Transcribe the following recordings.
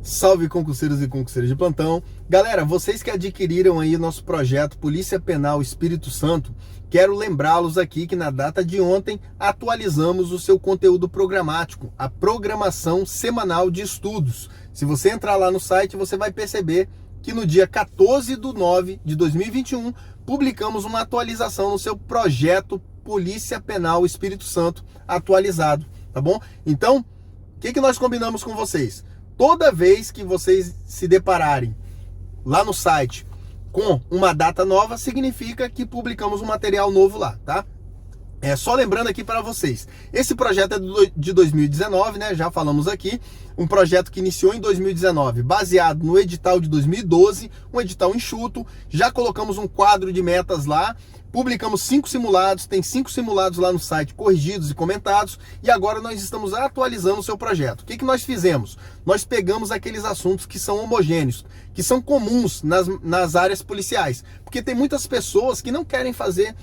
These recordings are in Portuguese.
Salve concurseiros e concurseiras de plantão. Galera, vocês que adquiriram aí nosso projeto Polícia Penal Espírito Santo, quero lembrá-los aqui que na data de ontem atualizamos o seu conteúdo programático, a programação semanal de estudos. Se você entrar lá no site, você vai perceber que no dia 14/9/2021 publicamos uma atualização no seu projeto Polícia Penal Espírito Santo atualizado, tá bom? Então, o que nós combinamos com vocês? Toda vez que vocês se depararem lá no site com uma data nova, significa que publicamos um material novo lá, tá? Só lembrando aqui para vocês, esse projeto é de 2019, né? Já falamos aqui, um projeto que iniciou em 2019, baseado no edital de 2012, um edital enxuto. Já colocamos um quadro de metas lá, publicamos 5 simulados, tem 5 simulados lá no site corrigidos e comentados, e agora nós estamos atualizando o seu projeto. O que nós fizemos? Nós pegamos aqueles assuntos que são homogêneos, que são comuns nas áreas policiais, porque tem muitas pessoas que não querem fazer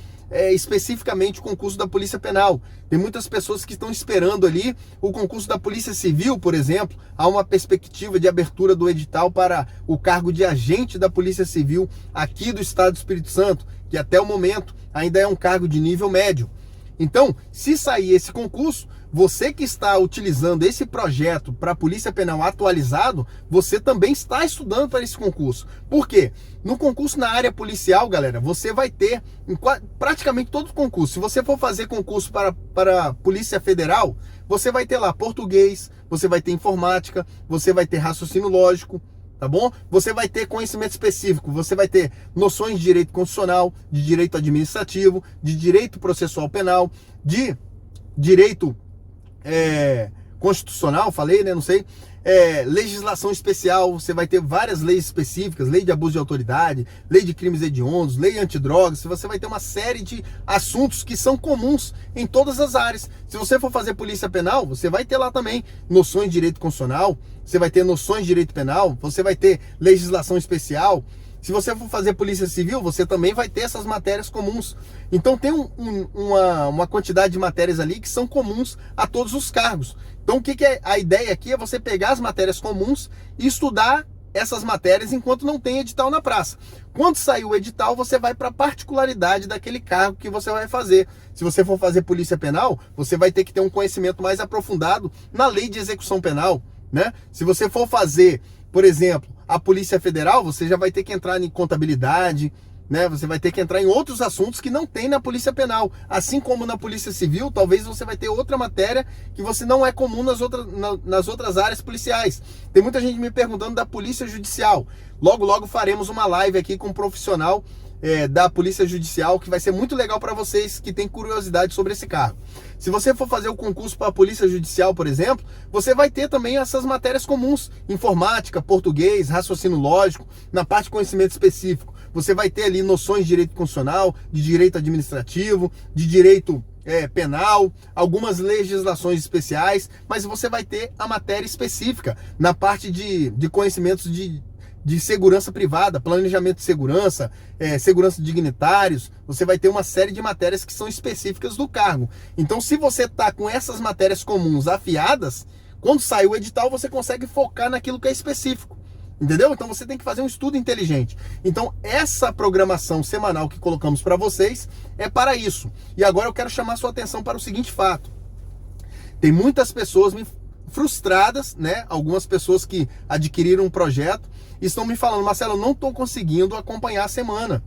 especificamente o concurso da Polícia Penal. Tem muitas pessoas que estão esperando ali o concurso da Polícia Civil, por exemplo. Há uma perspectiva de abertura do edital para o cargo de agente da Polícia Civil aqui do Estado do Espírito Santo, que até o momento ainda é um cargo de nível médio. Então, se sair esse concurso, você que está utilizando esse projeto para a Polícia Penal atualizado, você também está estudando para esse concurso. Por quê? No concurso na área policial, galera, você vai ter em praticamente todo o concurso. Se você for fazer concurso para a Polícia Federal, você vai ter lá português, você vai ter informática, você vai ter raciocínio lógico, tá bom? Você vai ter conhecimento específico, você vai ter noções de direito constitucional, de direito administrativo, de direito processual penal, de direito constitucional, falei, né? Não sei. Legislação especial, você vai ter várias leis específicas, lei de abuso de autoridade, lei de crimes hediondos, lei antidrogas. Você vai ter uma série de assuntos que são comuns em todas as áreas. Se você for fazer polícia penal, você vai ter lá também noções de direito constitucional, você vai ter noções de direito penal, você vai ter legislação especial. Se você for fazer polícia civil, você também vai ter essas matérias comuns. Então tem uma quantidade de matérias ali que são comuns a todos os cargos. Então a ideia aqui é você pegar as matérias comuns e estudar essas matérias enquanto não tem edital na praça. Quando sair o edital, você vai para a particularidade daquele cargo que você vai fazer. Se você for fazer polícia penal, você vai ter que ter um conhecimento mais aprofundado na lei de execução penal, né? Se você for fazer, por exemplo, a Polícia Federal, você já vai ter que entrar em contabilidade, né? Você vai ter que entrar em outros assuntos que não tem na Polícia Penal. Assim como na Polícia Civil, talvez você vai ter outra matéria que você não é comum nas outras áreas policiais. Tem muita gente me perguntando da Polícia Judicial. Logo faremos uma live aqui com um profissional da Polícia Judicial, que vai ser muito legal para vocês que têm curiosidade sobre esse cargo. Se você for fazer o concurso para a Polícia Judicial, por exemplo, você vai ter também essas matérias comuns, informática, português, raciocínio lógico, na parte de conhecimento específico. Você vai ter ali noções de direito constitucional, de direito administrativo, de direito penal, algumas legislações especiais, mas você vai ter a matéria específica na parte de conhecimentos de segurança privada, planejamento de segurança, segurança de dignitários. Você vai ter uma série de matérias que são específicas do cargo. Então, se você está com essas matérias comuns afiadas, quando sai o edital, você consegue focar naquilo que é específico. Entendeu? Então, você tem que fazer um estudo inteligente. Então, essa programação semanal que colocamos para vocês é para isso. E agora eu quero chamar sua atenção para o seguinte fato. Tem muitas pessoas frustradas, né? Algumas pessoas que adquiriram um projeto estão me falando: Marcelo, eu não estou conseguindo acompanhar a semana.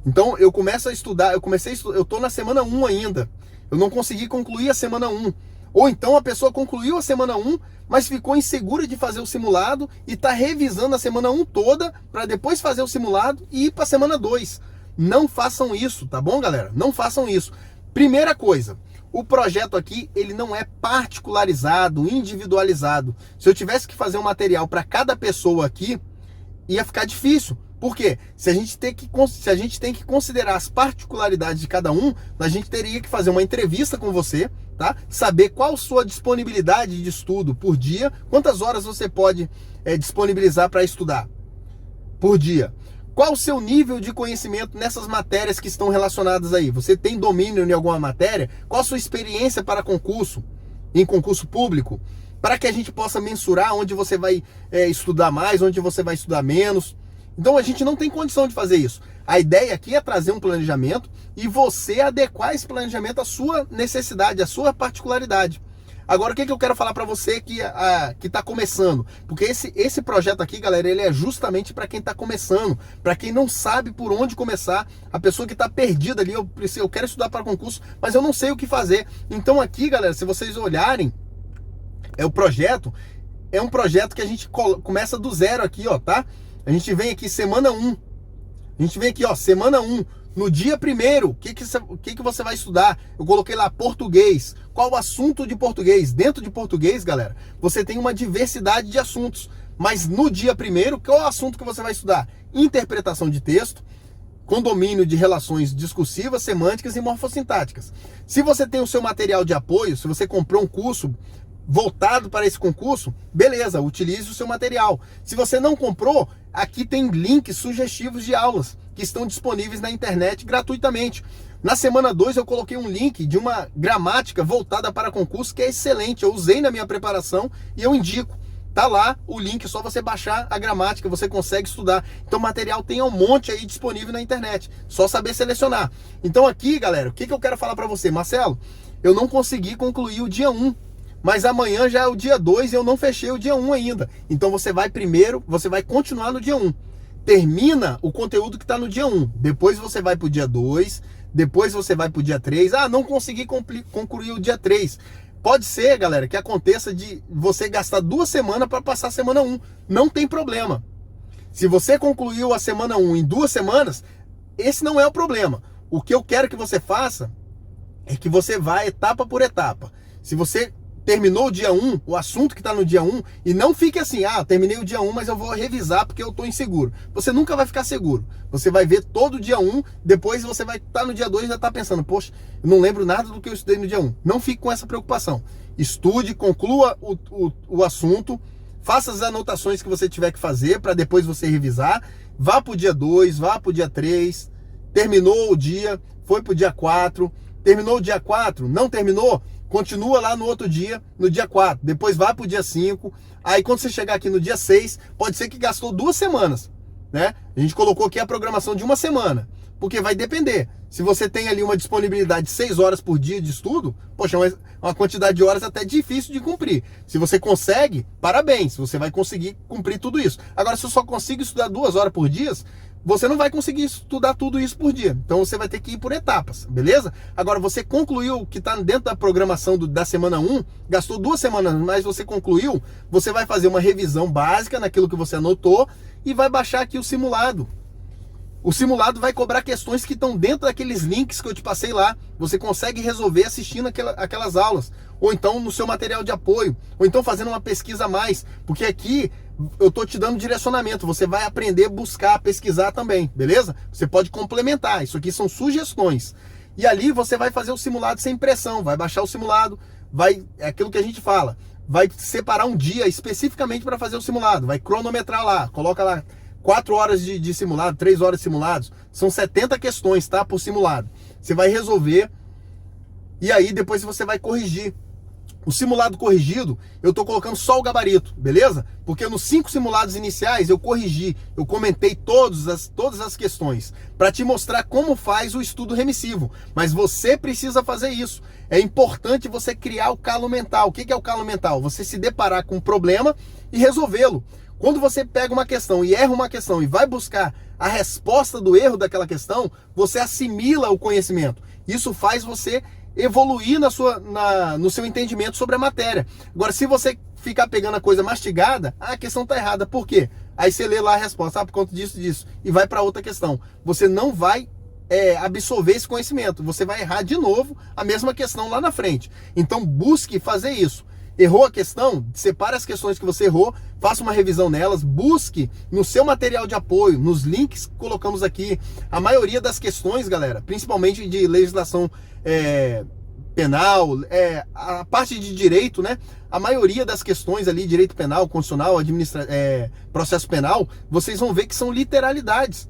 Então eu começo a estudar, eu estou na semana 1 ainda. Eu não consegui concluir a semana 1. Ou então a pessoa concluiu a semana 1, mas ficou insegura de fazer o simulado e está revisando a semana 1 toda para depois fazer o simulado e ir para a semana 2. Não façam isso, tá bom, galera? Não façam isso. Primeira coisa, o projeto aqui, ele não é particularizado, individualizado. Se eu tivesse que fazer um material para cada pessoa aqui, ia ficar difícil. Por quê? Se a gente tem que considerar as particularidades de cada um, a gente teria que fazer uma entrevista com você, tá? Saber qual a sua disponibilidade de estudo por dia, quantas horas você pode disponibilizar para estudar por dia. Qual o seu nível de conhecimento nessas matérias que estão relacionadas aí? Você tem domínio em alguma matéria? Qual a sua experiência para concurso, em concurso público? para que a gente possa mensurar onde você vai estudar mais, onde você vai estudar menos. Então a gente não tem condição de fazer isso. A ideia aqui é trazer um planejamento e você adequar esse planejamento à sua necessidade, à sua particularidade. Agora, o que eu quero falar para você que está começando? Porque esse projeto aqui, galera, ele é justamente para quem está começando, para quem não sabe por onde começar, a pessoa que está perdida ali, eu quero estudar para concurso, mas eu não sei o que fazer. Então aqui, galera, se vocês olharem, é um projeto que a gente começa do zero aqui, ó, tá? A gente vem aqui semana 1, a gente vem aqui, ó, semana 1, no dia 1º, o que você vai estudar? Eu coloquei lá português. Qual o assunto de português? Dentro de português, galera, você tem uma diversidade de assuntos. Mas no dia 1º, qual é o assunto que você vai estudar? Interpretação de texto, com domínio de relações discursivas, semânticas e morfossintáticas. Se você tem o seu material de apoio, se você comprou um curso voltado para esse concurso, beleza, utilize o seu material. Se você não comprou, aqui tem links sugestivos de aulas que estão disponíveis na internet gratuitamente. Na semana 2 eu coloquei um link de uma gramática voltada para concurso que é excelente, eu usei na minha preparação e eu indico. Tá lá o link, é só você baixar a gramática, você consegue estudar. Então o material tem um monte aí disponível na internet, só saber selecionar. Então aqui, galera, o que eu quero falar para você? Marcelo, eu não consegui concluir o dia 1, mas amanhã já é o dia 2 e eu não fechei o dia 1 ainda. Então você vai continuar no dia 1. Termina o conteúdo que está no dia 1. Depois você vai para o dia 2, depois você vai para o dia 3. Ah, não consegui concluir o dia 3. Pode ser, galera, que aconteça de você gastar 2 semanas para passar a semana 1. Não tem problema. Se você concluiu a semana 1 em 2 semanas, esse não é o problema. O que eu quero que você faça é que você vá etapa por etapa. Se você terminou o dia 1, o assunto que está no dia 1, e não fique assim, terminei o dia 1, mas eu vou revisar porque eu estou inseguro. Você nunca vai ficar seguro. Você vai ver todo o dia 1, depois você vai estar no dia 2 e já está pensando, poxa, eu não lembro nada do que eu estudei no dia 1. Não fique com essa preocupação. Estude, conclua o assunto, faça as anotações que você tiver que fazer para depois você revisar, vá para o dia 2, vá para o dia 3, terminou o dia, foi para o dia 4, terminou o dia 4, não terminou? Continua lá no outro dia, no dia 4, depois vai para o dia 5, aí quando você chegar aqui no dia 6, pode ser que gastou 2 semanas, né? A gente colocou aqui a programação de 1 semana, porque vai depender. Se você tem ali uma disponibilidade de 6 horas por dia de estudo, poxa, uma quantidade de horas até difícil de cumprir. Se você consegue, parabéns, você vai conseguir cumprir tudo isso. Agora, se eu só consigo estudar 2 horas por dia, você não vai conseguir estudar tudo isso por dia. Então você vai ter que ir por etapas, beleza? Agora, você concluiu o que está dentro da programação da semana 1, gastou 2 semanas, mas você concluiu, você vai fazer uma revisão básica naquilo que você anotou e vai baixar aqui o simulado. O simulado vai cobrar questões que estão dentro daqueles links que eu te passei lá. Você consegue resolver assistindo aquelas aulas. Ou então no seu material de apoio. Ou então fazendo uma pesquisa a mais. Porque aqui eu estou te dando direcionamento. Você vai aprender a buscar, pesquisar também. Beleza? Você pode complementar. Isso aqui são sugestões. E ali você vai fazer o simulado sem pressão. Vai baixar o simulado. É aquilo que a gente fala. Vai separar um dia especificamente para fazer o simulado. Vai cronometrar lá. Coloca lá 4 horas de simulado, 3 horas de simulados, são 70 questões, tá? Por simulado. Você vai resolver e aí depois você vai corrigir. O simulado corrigido, eu tô colocando só o gabarito, beleza? Porque nos 5 simulados iniciais eu corrigi, eu comentei todas as questões, para te mostrar como faz o estudo remissivo. Mas você precisa fazer isso. É importante você criar o calo mental. O que é o calo mental? Você se deparar com um problema e resolvê-lo. Quando você pega uma questão e erra uma questão e vai buscar a resposta do erro daquela questão, você assimila o conhecimento. Isso faz você evoluir no seu entendimento sobre a matéria. Agora, se você ficar pegando a coisa mastigada, a questão está errada. Por quê? Aí você lê lá a resposta, por conta disso, e vai para outra questão. Você não vai absorver esse conhecimento. Você vai errar de novo a mesma questão lá na frente. Então, busque fazer isso. Errou a questão? Separe as questões que você errou, faça uma revisão nelas, busque no seu material de apoio, nos links que colocamos aqui. A maioria das questões, galera, principalmente de legislação penal, a parte de direito, né? A maioria das questões ali, direito penal, constitucional, processo penal, vocês vão ver que são literalidades,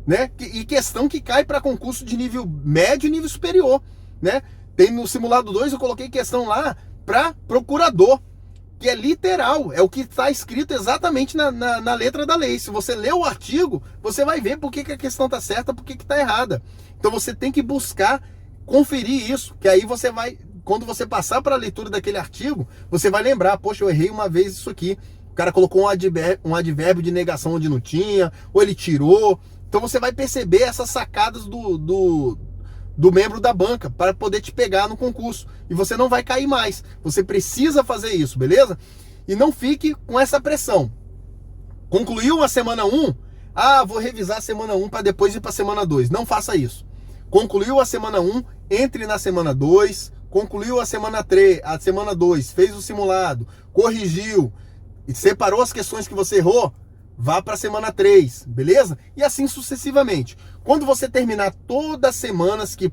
né? E questão que cai para concurso de nível médio e nível superior, né? Tem no simulado 2, eu coloquei questão lá para procurador, que é literal, é o que está escrito exatamente na letra da lei. Se você ler o artigo, você vai ver por que a questão está certa, por que está errada. Então você tem que buscar conferir isso, que aí você vai, quando você passar para a leitura daquele artigo, você vai lembrar, poxa, eu errei uma vez isso aqui. O cara colocou um advérbio de negação onde não tinha, ou ele tirou. Então você vai perceber essas sacadas do membro da banca para poder te pegar no concurso. E você não vai cair mais. Você precisa fazer isso, beleza? E não fique com essa pressão. Concluiu a semana 1? Vou revisar a semana 1 para depois ir para a semana 2. Não faça isso. Concluiu a semana 1, entre na semana 2. Concluiu a semana 3, a semana 2, fez o simulado, corrigiu e separou as questões que você errou, vá para a semana 3, beleza? E assim sucessivamente. Quando você terminar todas as semanas que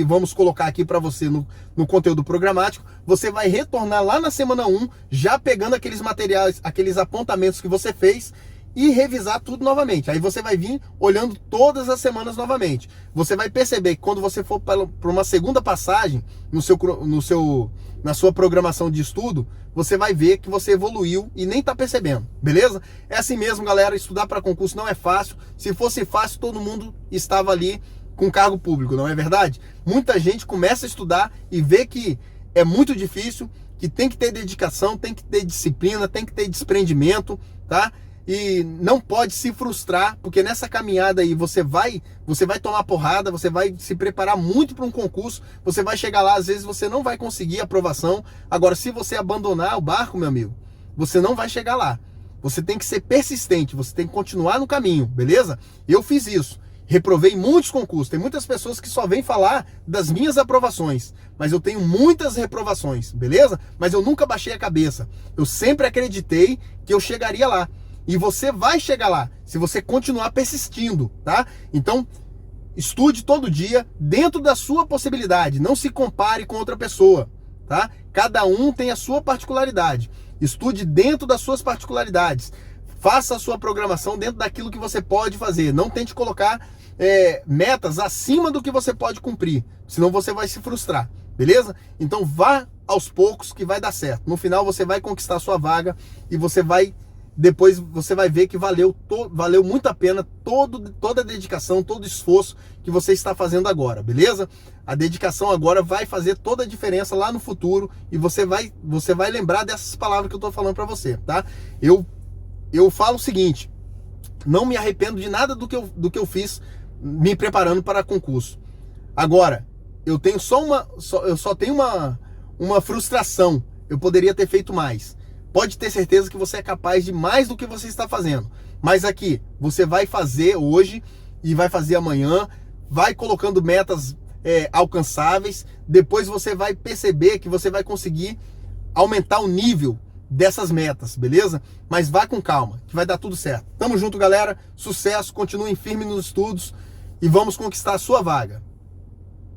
vamos colocar aqui para você no conteúdo programático, você vai retornar lá na semana 1, já pegando aqueles materiais, aqueles apontamentos que você fez e revisar tudo novamente. Aí você vai vir olhando todas as semanas novamente. Você vai perceber que quando você for para uma segunda passagem na sua programação de estudo, você vai ver que você evoluiu e nem está percebendo, beleza? É assim mesmo, galera. Estudar para concurso não é fácil. Se fosse fácil, todo mundo estava ali com cargo público, não é verdade? Muita gente começa a estudar e vê que é muito difícil, que tem que ter dedicação, tem que ter disciplina, tem que ter desprendimento, tá? E não pode se frustrar, porque nessa caminhada aí você vai tomar porrada, você vai se preparar muito para um concurso, você vai chegar lá, às vezes você não vai conseguir aprovação. Agora, se você abandonar o barco, meu amigo, você não vai chegar lá. Você tem que ser persistente, você tem que continuar no caminho, beleza? Eu fiz isso, reprovei muitos concursos. Tem muitas pessoas que só vêm falar das minhas aprovações, mas eu tenho muitas reprovações, beleza? Mas eu nunca baixei a cabeça, eu sempre acreditei que eu chegaria lá. E você vai chegar lá, se você continuar persistindo, tá? Então, estude todo dia, dentro da sua possibilidade. Não se compare com outra pessoa, tá? Cada um tem a sua particularidade. Estude dentro das suas particularidades. Faça a sua programação dentro daquilo que você pode fazer. Não tente colocar metas acima do que você pode cumprir, senão você vai se frustrar, beleza? Então, vá aos poucos que vai dar certo. No final, você vai conquistar a sua vaga e depois você vai ver que valeu muito a pena toda a dedicação, todo o esforço que você está fazendo agora, beleza? A dedicação agora vai fazer toda a diferença lá no futuro e você vai lembrar dessas palavras que eu estou falando para você, tá? Eu falo o seguinte, não me arrependo de nada do que eu fiz me preparando para concurso. Agora, eu só tenho uma frustração, eu poderia ter feito mais. Pode ter certeza que você é capaz de mais do que você está fazendo. Mas aqui, você vai fazer hoje e vai fazer amanhã, vai colocando metas alcançáveis, depois você vai perceber que você vai conseguir aumentar o nível dessas metas, beleza? Mas vá com calma, que vai dar tudo certo. Tamo junto, galera. Sucesso, continuem firmes nos estudos e vamos conquistar a sua vaga.